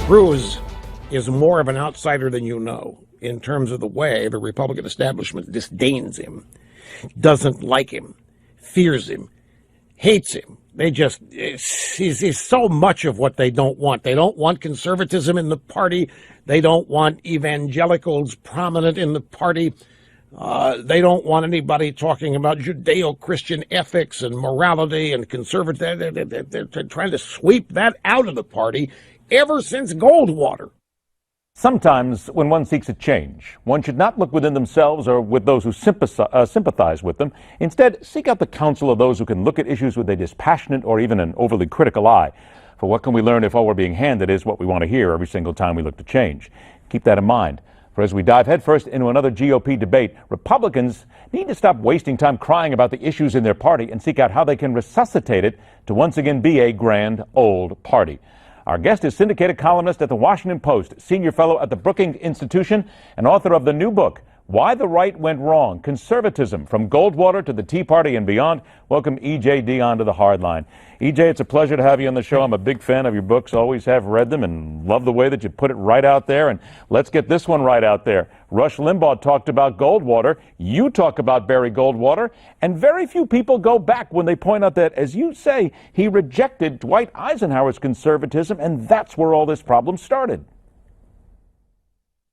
Cruz is more of an outsider than you know in terms of the way the Republican establishment disdains him, doesn't like him, fears him, hates him. He's so much of what they don't want. They don't want conservatism in the party. They don't want evangelicals prominent in the party. They don't want anybody talking about Judeo-Christian ethics and morality and conservative. They're trying to sweep that out of the party ever since Goldwater. Sometimes when one seeks a change, one should not look within themselves or with those who sympathize with them. Instead, seek out the counsel of those who can look at issues with a dispassionate or even an overly critical eye. For what can we learn if all we're being handed is what we want to hear every single time we look to change? Keep that in mind. For as we dive headfirst into another GOP debate, Republicans need to stop wasting time crying about the issues in their party and seek out how they can resuscitate it to once again be a grand old party. Our guest is syndicated columnist at the Washington Post, senior fellow at the Brookings Institution, and author of the new book, Why the Right Went Wrong, Conservatism, From Goldwater to the Tea Party and Beyond. Welcome, E.J. Dionne, to the Hardline. E.J., it's a pleasure to have you on the show. I'm a big fan of your books, always have read them, and love the way that you put it right out there. And let's get this one right out there. Rush Limbaugh talked about Goldwater. You talk about Barry Goldwater. And very few people go back when they point out that, as you say, he rejected Dwight Eisenhower's conservatism, and that's where all this problem started.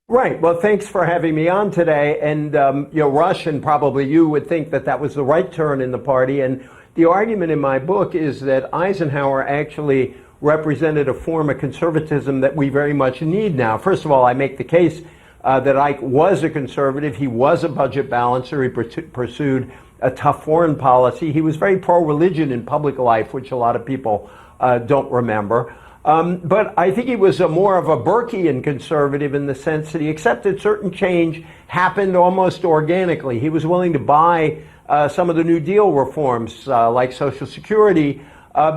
Right. Well, thanks for having me on today. And, Rush and probably you would think that that was the right turn in the party. And the argument in my book is that Eisenhower actually represented a form of conservatism that we very much need now. First of all, I make the case that Ike was a conservative. He was a budget balancer. He pursued a tough foreign policy. He was very pro-religion in public life, which a lot of people don't remember. But I think he was more of a Burkean conservative in the sense that he accepted certain change happened almost organically. He was willing to buy some of the New Deal reforms like Social Security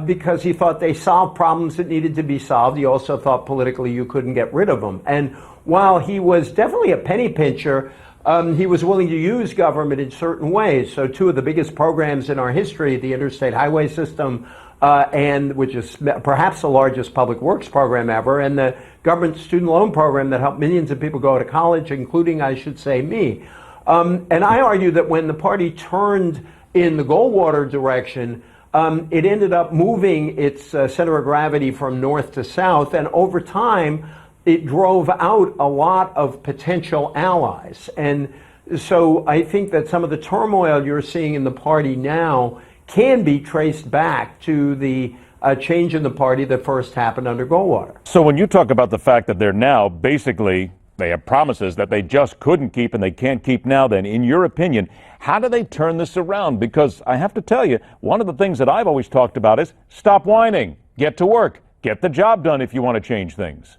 because he thought they solved problems that needed to be solved. He also thought politically you couldn't get rid of them. And while he was definitely a penny pincher, he was willing to use government in certain ways. So two of the biggest programs in our history, the interstate highway system, and which is perhaps the largest public works program ever, and the government student loan program that helped millions of people go to college, including, I should say, me. And I argue that when the party turned in the Goldwater direction, it ended up moving its center of gravity from north to south, and over time, it drove out a lot of potential allies. And so I think that some of the turmoil you're seeing in the party now can be traced back to the change in the party that first happened under Goldwater. So when you talk about the fact that they're now basically, they have promises that they just couldn't keep and they can't keep now, then in your opinion, how do they turn this around? Because I have to tell you, one of the things that I've always talked about is stop whining, get to work, get the job done if you want to change things.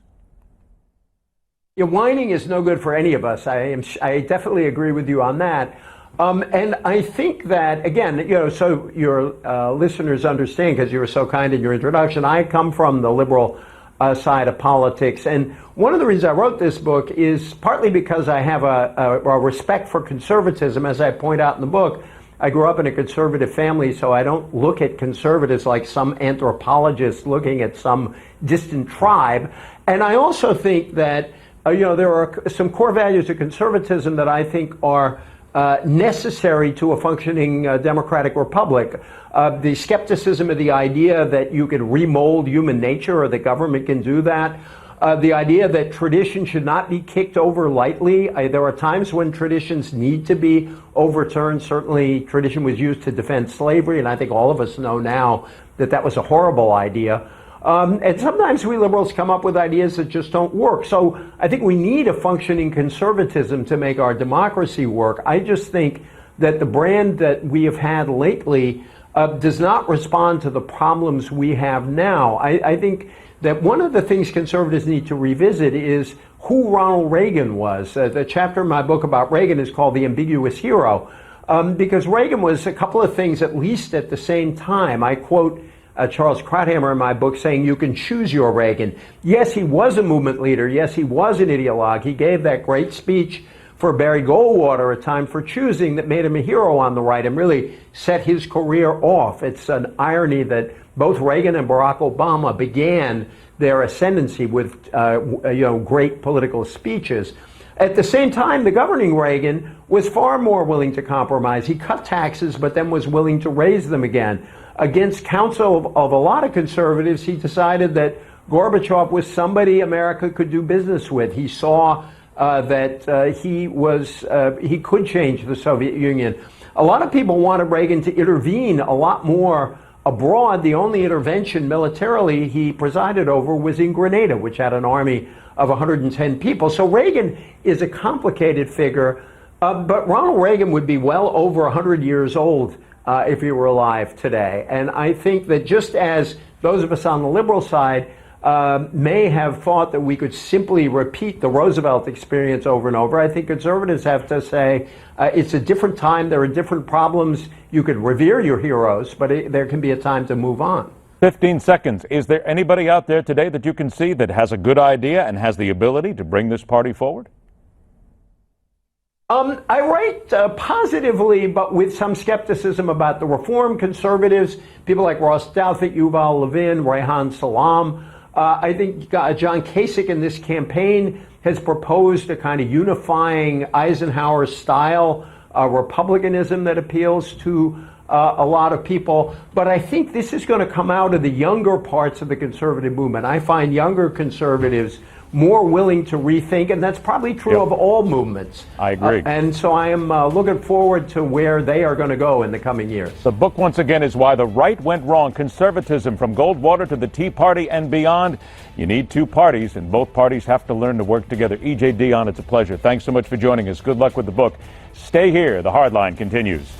Yeah, whining is no good for any of us. I definitely agree with you on that. And I think that, again, so your listeners understand, because you were so kind in your introduction, I come from the liberal side of politics. And one of the reasons I wrote this book is partly because I have a respect for conservatism. As I point out in the book, I grew up in a conservative family, so I don't look at conservatives like some anthropologist looking at some distant tribe. And I also think that, there are some core values of conservatism that I think are necessary to a functioning democratic republic. The skepticism of the idea that you could remold human nature or the government can do that. The idea that tradition should not be kicked over lightly. There are times when traditions need to be overturned. Certainly tradition was used to defend slavery, and I think all of us know now that that was a horrible idea. And sometimes we liberals come up with ideas that just don't work. So I think we need a functioning conservatism to make our democracy work. I just think that the brand that we have had lately does not respond to the problems we have now. I think that one of the things conservatives need to revisit is who Ronald Reagan was. The chapter in my book about Reagan is called The Ambiguous Hero, because Reagan was a couple of things at least at the same time. I quote Charles Krauthammer in my book saying you can choose your Reagan. Yes, he was a movement leader. Yes, he was an ideologue. He gave that great speech for Barry Goldwater, A Time for Choosing, that made him a hero on the right and really set his career off. It's an irony that both Reagan and Barack Obama began their ascendancy with great political speeches. At the same time, the governing Reagan was far more willing to compromise. He cut taxes, but then was willing to raise them again. Against counsel of a lot of conservatives, he decided that Gorbachev was somebody America could do business with. He saw that he could change the Soviet Union. A lot of people wanted Reagan to intervene a lot more abroad. The only intervention militarily he presided over was in Grenada, which had an army of 110 people. So Reagan is a complicated figure, but Ronald Reagan would be well over 100 years old if he were alive today. And I think that just as those of us on the liberal side may have thought that we could simply repeat the Roosevelt experience over and over, I think conservatives have to say it's a different time, there are different problems. You could revere your heroes, but there can be a time to move on. 15 seconds. Is there anybody out there today that you can see that has a good idea and has the ability to bring this party forward? I write positively, but with some skepticism about the reform conservatives, people like Ross Douthat, Yuval Levin, Reihan Salam. I think John Kasich in this campaign has proposed a kind of unifying Eisenhower-style republicanism that appeals to a lot of people. But I think this is going to come out of the younger parts of the conservative movement. I find younger conservatives more willing to rethink, and that's probably true of all movements. I agree. And so I am looking forward to where they are going to go in the coming years. The book, once again, is Why the Right Went Wrong, Conservatism from Goldwater to the Tea Party and Beyond. You need two parties, and both parties have to learn to work together. E.J. Dionne, it's a pleasure. Thanks so much for joining us. Good luck with the book. Stay here. The Hardline continues.